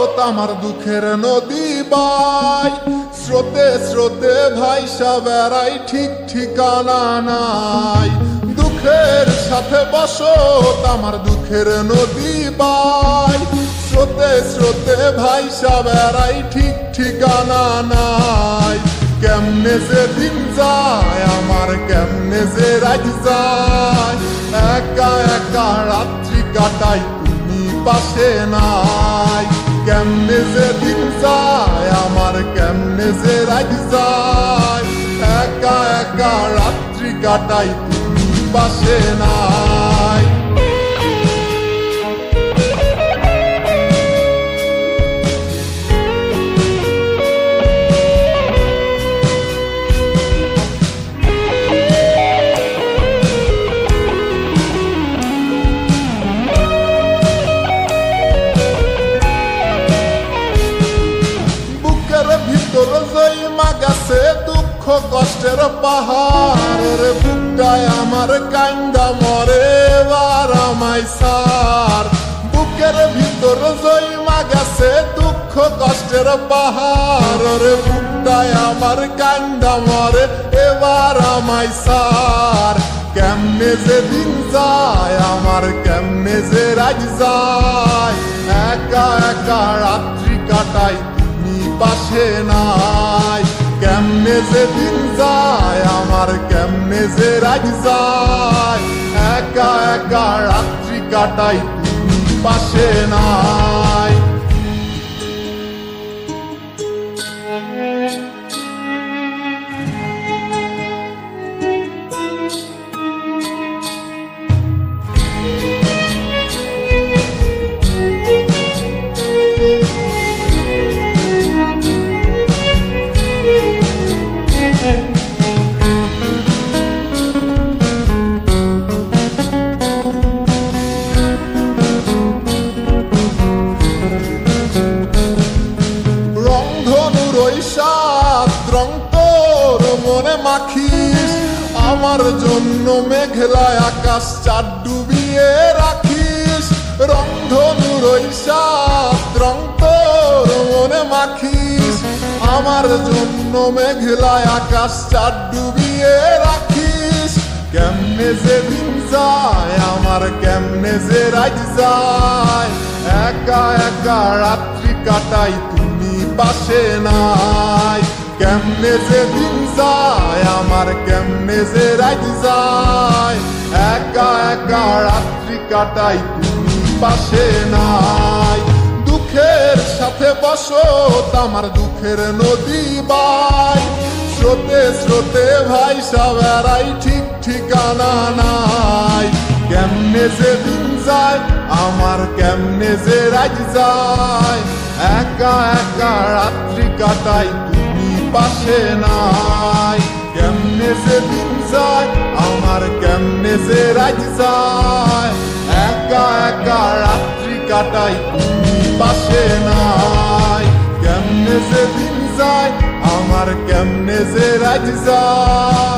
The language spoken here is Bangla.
বসত আমার দুঃখের নদী বাই, স্রোতে স্রোতে ভাইসা বেড়াই ঠিক ঠিকানা নাই। দুঃখের সাথে বসত আমার দুঃখের নদী বাই, স্রোতে স্রোতে ভাইসা বেড়াই ঠিক ঠিকানা নাই। কেমনে যে দিন যায় আমার, কেমনে যে রাত যায়, একা একা রাত্রি কাটাই তুমি পাশে নাই। কেমনে যে দিন যায় আমার, কেমনে যে রাত যায়, একা একা রাত্রি কাটাই তুমি পাশে নাই। ভিতর জৈমা গেছে দুঃখ কষ্টের পাহাড়, বুকটায় আমার কান্দা মরে এবার আমায় সার। বুকের ভিতর জৈমা গেছে দুঃখ কষ্টের পাহাড়, বুকটায় আমার কান্দা মরে এবার আমায় সার। কেমনে যে দিন যায় আমার, কেমনে যে রাত যায়, একা একা রাত্রি কাটাই পাশে নাই। কেমনে যে দিন যায় আমার, কেমনে যে রাত যায়, একা একা রাত্রি কাটাই তুমি পাশে নাই। রং তোর মনে মাখিস, আমার জন্য মেঘলা আকাশ চাঁদ ডুবিয়ে রাখিস। রংধনুর ওই সাত রং তোর মনে মাখিস, আমার জন্য মেঘলা আকাশ চাঁদ ডুবিয়ে রাখিস। কেমনে যে দিন যায় আমার, কেমনে যে রাত যায়, একা একা রাত্রি কাটাই তুমি পাশে নাই। কেমনে যে দিন যায় আমার, কেমনে যে রাত যায়, একা একা রাত্রি কাটাই তুমি পাশে নাই। দুঃখের সাথে বসত আমার দুঃখের নদী বাই, স্রোতে স্রোতে ভাইসা বেড়াই ঠিক ঠিকানা নাই। কেমনে যে দিন যায় আমার, কেমনে যে রাত যায়, একা একা রাত্রি কাটাই তুমি পাশে নাই। কেমনে যে দিন যায় আমার, কেমনে যে রাত যায়, একা একা রাত্রি কাটাই তুমি পাশে নাই। কেমনে যে দিন যায় আমার, কেমনে যে রাত যায়।